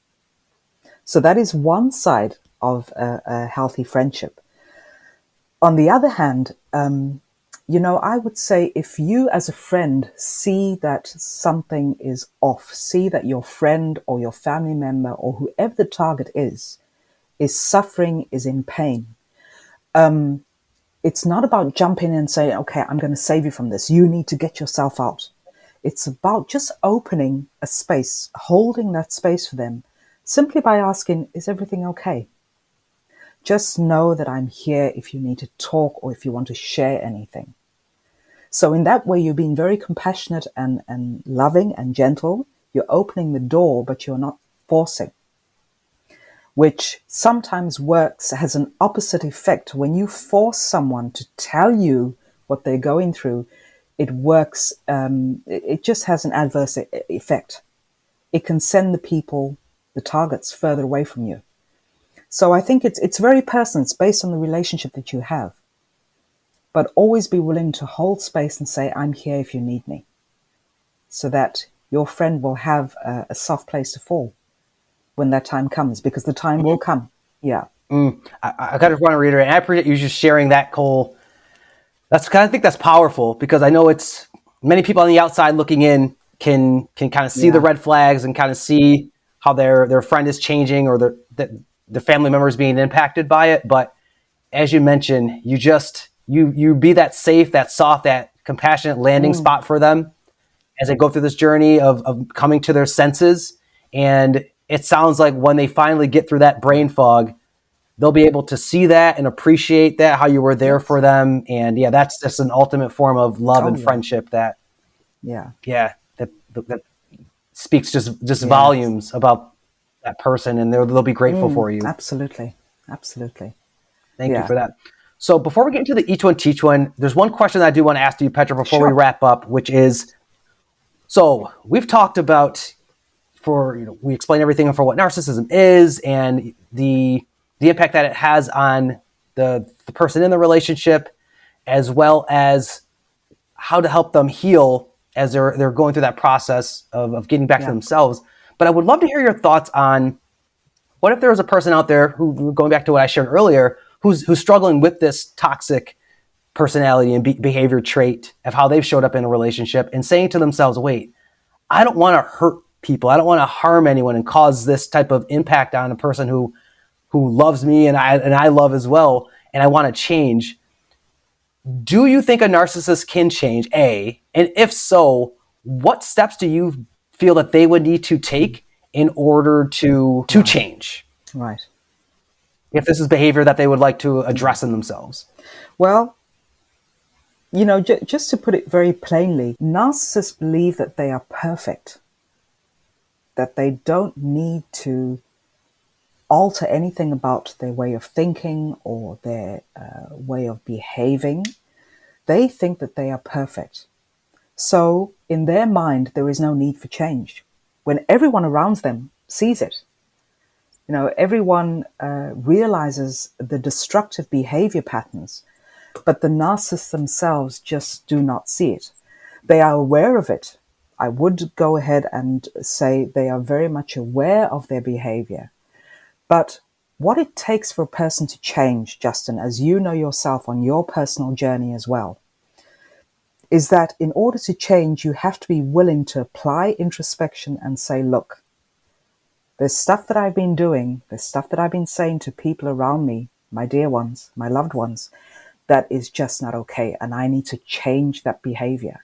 So that is one side of a healthy friendship. On the other hand, you know, I would say if you as a friend see that something is off, see that your friend or your family member or whoever the target is suffering, is in pain, it's not about jumping in and saying, okay, I'm going to save you from this. You need to get yourself out. It's about just opening a space, holding that space for them, simply by asking, is everything okay? Just know that I'm here if you need to talk or if you want to share anything. So in that way, you're being very compassionate and loving and gentle. You're opening the door, but you're not forcing, which sometimes works, has an opposite effect. When you force someone to tell you what they're going through, it works, it just has an adverse effect. It can send the targets further away from you. So I think it's very personal. It's based on the relationship that you have. But always be willing to hold space and say, I'm here if you need me, so that your friend will have a soft place to fall when that time comes, because the time will come. Yeah. I kind of want to reiterate, and I appreciate you just sharing that, Cole. I think that's powerful, because I know it's many people on the outside looking in can kind of see the red flags and kind of see how their friend is changing, or the family member is being impacted by it. But as you mentioned, you be that safe, that soft, that compassionate landing spot for them as they go through this journey of coming to their senses. And it sounds like when they finally get through that brain fog, they'll be able to see that and appreciate that, how you were there for them. And yeah, that's just an ultimate form of love and friendship that speaks just volumes about that person, and they'll be grateful for you. Absolutely. Thank you for that. So before we get into the each one teach one, there's one question that I do want to ask you, Petra, before we wrap up, which is, so we've talked about, we explain everything for what narcissism is and the impact that it has on the person in the relationship, as well as how to help them heal as they're going through that process of getting back to themselves. But I would love to hear your thoughts on, what if there was a person out there who, going back to what I shared earlier, who's struggling with this toxic personality and behavior trait of how they've showed up in a relationship, and saying to themselves, wait, I don't want to hurt people. I don't want to harm anyone and cause this type of impact on a person who loves me and I love as well, and I want to change. Do you think a narcissist can change, A? And if so, what steps do you feel that they would need to take in order to change? Right. If this is behavior that they would like to address in themselves. Well, just to put it very plainly, narcissists believe that they are perfect, that they don't need to alter anything about their way of thinking or their way of behaving. They think that they are perfect. So in their mind, there is no need for change. When everyone around them sees it, everyone realizes the destructive behavior patterns, but the narcissists themselves just do not see it. They are aware of it. I would go ahead and say they are very much aware of their behavior. But what it takes for a person to change, Justin, as you know yourself on your personal journey as well, is that in order to change, you have to be willing to apply introspection and say, look, there's stuff that I've been doing, there's stuff that I've been saying to people around me, my dear ones, my loved ones, that is just not okay, and I need to change that behavior.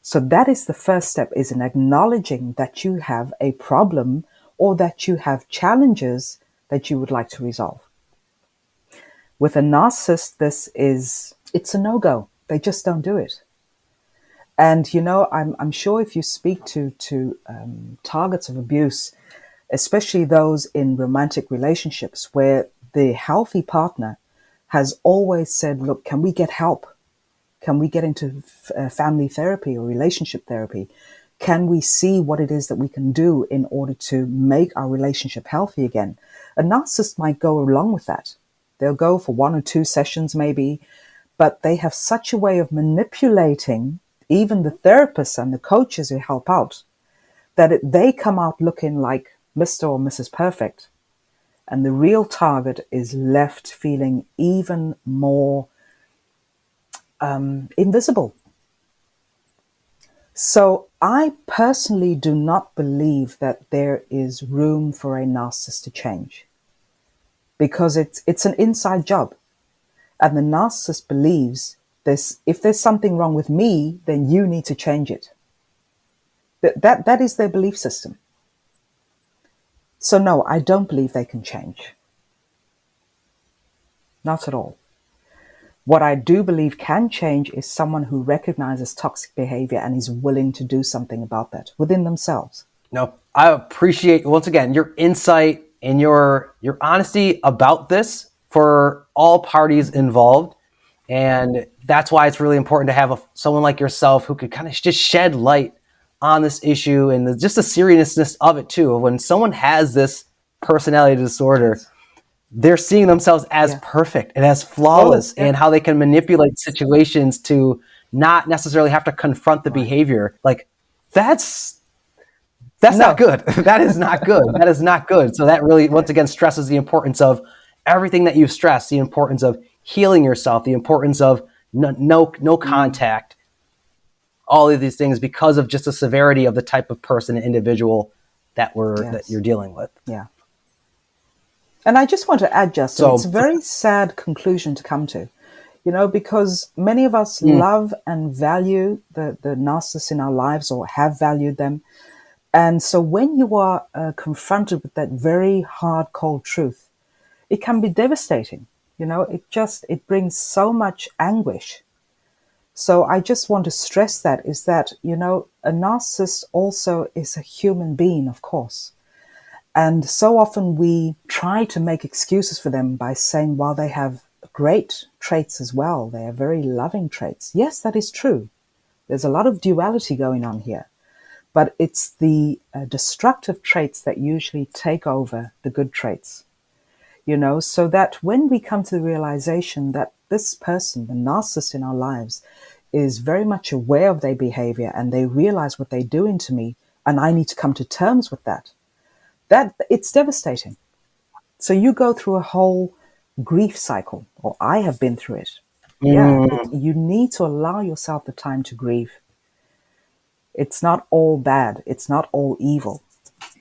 So that is the first step, is in acknowledging that you have a problem or that you have challenges that you would like to resolve. With a narcissist, it's a no-go. They just don't do it. And, I'm sure if you speak to targets of abuse, especially those in romantic relationships where the healthy partner has always said, look, can we get help? Can we get into family therapy or relationship therapy? Can we see what it is that we can do in order to make our relationship healthy again? A narcissist might go along with that. They'll go for 1 or 2 sessions maybe, but they have such a way of manipulating even the therapists and the coaches who help out that they come out looking like Mr. or Mrs. Perfect. And the real target is left feeling even more invisible. So I personally do not believe that there is room for a narcissist to change, because it's an inside job. And the narcissist believes if there's something wrong with me, then you need to change it. That is their belief system. So no, I don't believe they can change. Not at all. What I do believe can change is someone who recognizes toxic behavior and is willing to do something about that within themselves. No, I appreciate, once again, your insight and your honesty about this for all parties involved. And that's why it's really important to have someone like yourself who could kind of just shed light on this issue and just the seriousness of it too. When someone has this personality disorder, they're seeing themselves as perfect and as flawless, and how they can manipulate situations to not necessarily have to confront the behavior. Like that's not good. That is not good. That is not good. So that really, once again, stresses the importance of everything that you've stressed, the importance of healing yourself, the importance of no contact, all of these things, because of just the severity of the type of person and individual that you're dealing with. Yeah. And I just want to add, Justin, it's a very sad conclusion to come to, because many of us love and value the narcissists in our lives, or have valued them. And so when you are confronted with that very hard, cold truth, it can be devastating. It brings so much anguish. So I just want to stress that a narcissist also is a human being, of course. And so often we try to make excuses for them by saying, well, they have great traits as well. They are very loving traits. Yes, that is true. There's a lot of duality going on here. But it's the destructive traits that usually take over the good traits, so that when we come to the realization that this person, the narcissist in our lives, is very much aware of their behavior and they realize what they're doing to me, and I need to come to terms with that it's devastating. So you go through a whole grief cycle, or I have been through it. You need to allow yourself the time to grieve. It's not all bad. It's not all evil.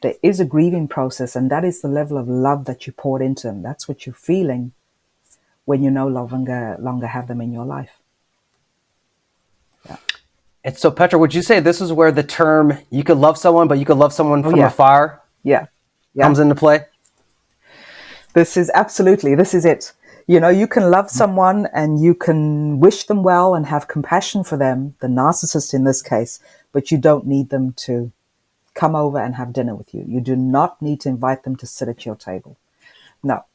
There is a grieving process, and that is the level of love that you poured into them. That's what you're feeling when you no longer have them in your life. Yeah. And so, Petra, would you say this is where the term "you could love someone, but you could love someone from afar" comes into play? This is it. You can love someone and you can wish them well and have compassion for them, the narcissist in this case, but you don't need them to come over and have dinner with you. You do not need to invite them to sit at your table. No.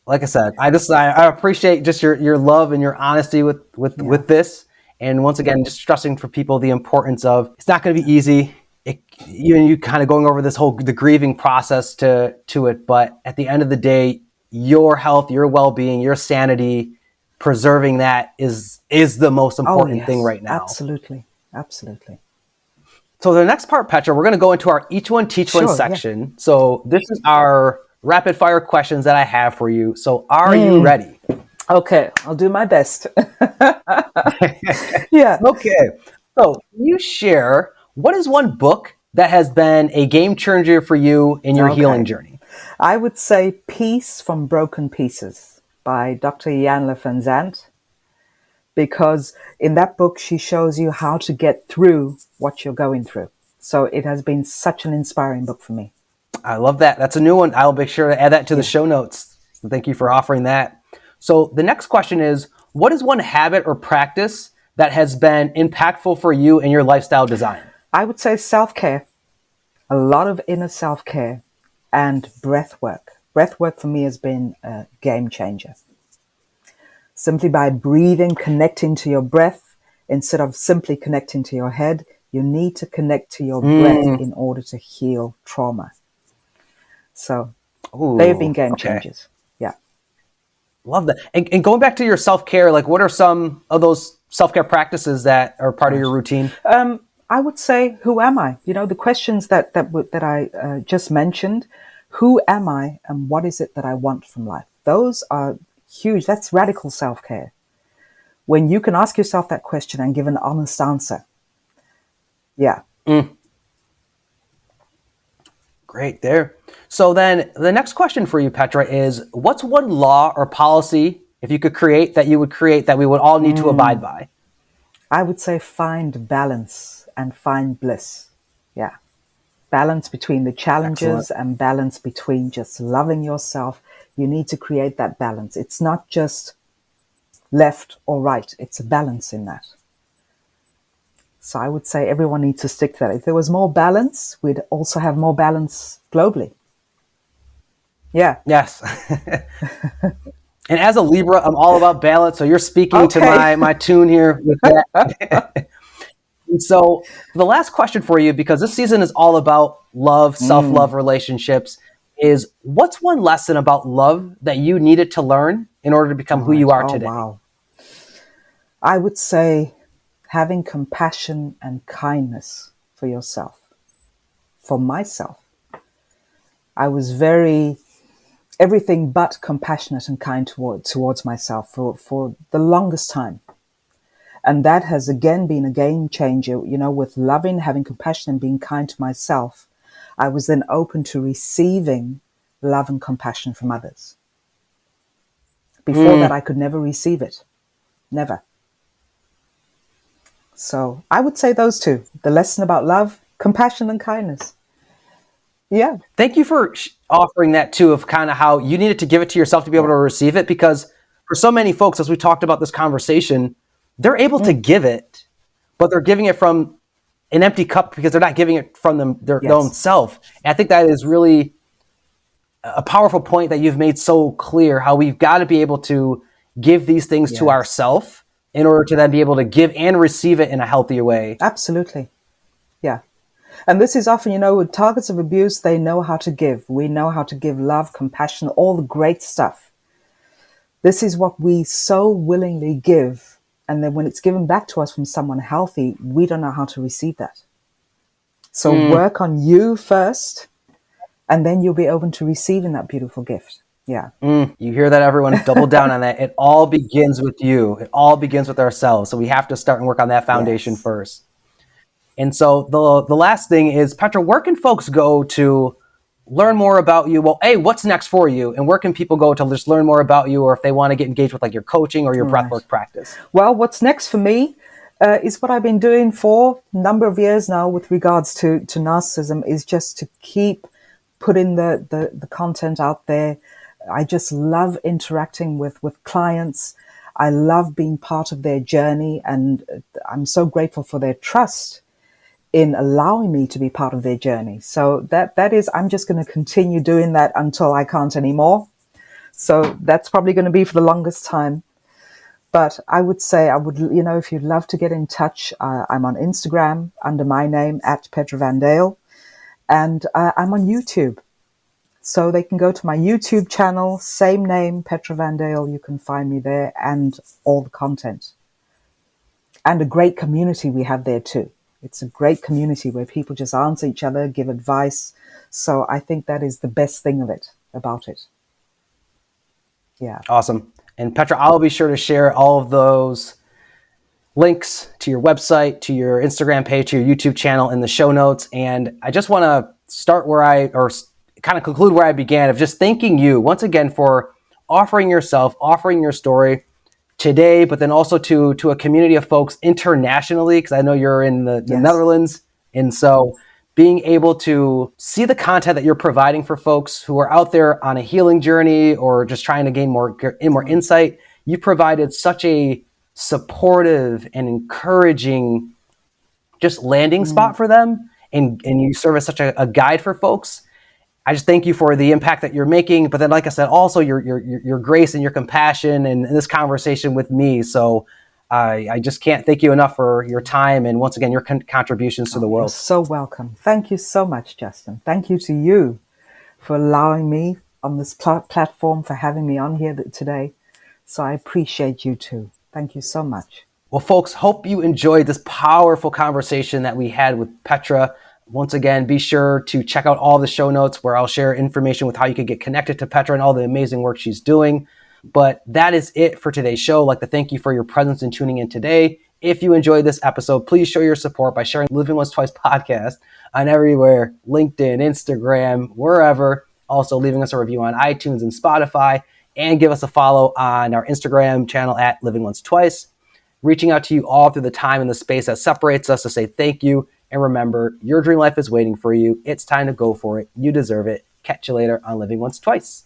Like I said, I appreciate just your love and your honesty with this. And once again, just stressing for people the importance of, it's not going to be easy. You kind of going over the grieving process to it, but at the end of the day, your health, your well-being, your sanity, preserving that is the most important thing right now. Absolutely. So the next part, Petra, we're going to go into our each one teach one section. Yeah. So this is our rapid fire questions that I have for you. So are you ready? Okay, I'll do my best. Yeah. Okay. So you share, what is one book that has been a game changer for you in your healing journey? I would say Peace from Broken Pieces by Dr. Iyanla Vanzant, because in that book, she shows you how to get through what you're going through. So it has been such an inspiring book for me. I love that. That's a new one. I'll make sure to add that to the show notes. So thank you for offering that. So the next question is, what is one habit or practice that has been impactful for you in your lifestyle design? I would say self-care. A lot of inner self-care and breath work. Breath work for me has been a game changer. Simply by breathing, connecting to your breath, instead of simply connecting to your head, you need to connect to your breath in order to heal trauma. So they've been game changers. Yeah. Love that. And going back to your self-care, like what are some of those self-care practices that are part of your routine? I would say, who am I? The questions that I just mentioned. Who am I and what is it that I want from life? Those are huge. That's radical self-care. When you can ask yourself that question and give an honest answer. Yeah. Great there. So then the next question for you, Petra, is what's one law or policy, if you could create, that you would create that we would all need to abide by? I would say find balance and find bliss. Yeah. Balance between the challenges and balance between just loving yourself. You need to create that balance. It's not just left or right. It's a balance in that. So I would say everyone needs to stick to that. If there was more balance, we'd also have more balance globally. Yeah. Yes. And as a Libra, I'm all about balance. So you're speaking to my tune here with that. And so the last question for you, because this season is all about love, self-love relationships, is what's one lesson about love that you needed to learn in order to become who you are today? Wow. I would say having compassion and kindness for yourself. For myself, I was everything but compassionate and kind towards myself for the longest time. And that has again been a game changer, with loving, having compassion and being kind to myself. I was then open to receiving love and compassion from others. Before that, I could never receive it. Never. So I would say those two, the lesson about love, compassion and kindness. Yeah. Thank you for offering that too, of kind of how you needed to give it to yourself to be able to receive it, because for so many folks, as we talked about this conversation, they're able to give it, but they're giving it from an empty cup because they're not giving it from their own self. And I think that is really a powerful point that you've made so clear, how we've got to be able to give these things to ourselves in order to then be able to give and receive it in a healthier way. Absolutely. Yeah. And this is often, with targets of abuse, they know how to give. We know how to give love, compassion, all the great stuff. This is what we so willingly give. And then when it's given back to us from someone healthy, we don't know how to receive that. So work on you first, and then you'll be open to receiving that beautiful gift. Yeah. You hear that, everyone? Double down on that. It all begins with you. It all begins with ourselves. So we have to start and work on that foundation first. And so the last thing is, Petra, where can folks go to learn more about you? Well, what's next for you? And where can people go to just learn more about you, or if they want to get engaged with like your coaching or your breathwork practice? Well, what's next for me is what I've been doing for a number of years now with regards to narcissism, is just to keep putting the content out there. I just love interacting with clients. I love being part of their journey, and I'm so grateful for their trust in allowing me to be part of their journey. So that is, I'm just going to continue doing that until I can't anymore. So that's probably going to be for the longest time. But I would say, if you'd love to get in touch, I'm on Instagram under my name @Petra Van Deijl, and I'm on YouTube. So they can go to my YouTube channel, same name, Petra Van Deijl. You can find me there and all the content. And a great community we have there too. It's a great community where people just answer each other, give advice. So I think that is the best thing about it. Yeah. Awesome. And Petra, I'll be sure to share all of those links to your website, to your Instagram page, to your YouTube channel in the show notes. And I just want to start kind of conclude where I began, of just thanking you once again for offering yourself, offering your story today, but then also to a community of folks internationally, because I know you're in the Netherlands. And so being able to see the content that you're providing for folks who are out there on a healing journey or just trying to gain more insight, you provided such a supportive and encouraging just landing spot for them. And you serve as such a guide for folks. I just thank you for the impact that you're making, but then, like I said, also your grace and your compassion and this conversation with me. So I just can't thank you enough for your time and, once again, your contributions to the world. You're so welcome. Thank you so much, Justin. Thank you to you for allowing me on this platform, for having me on here today. So I appreciate you too. Thank you so much. Well, folks, hope you enjoyed this powerful conversation that we had with Petra. Once again, be sure to check out all the show notes where I'll share information with how you can get connected to Petra and all the amazing work she's doing. But that is it for today's show. I'd like to thank you for your presence and tuning in today. If you enjoyed this episode, please show your support by sharing Living Once Twice podcast on everywhere, LinkedIn, Instagram, wherever. Also leaving us a review on iTunes and Spotify, and give us a follow on our Instagram channel @Living Once Twice. Reaching out to you all through the time and the space that separates us to say thank you. And remember, your dream life is waiting for you. It's time to go for it. You deserve it. Catch you later on Living Once Twice.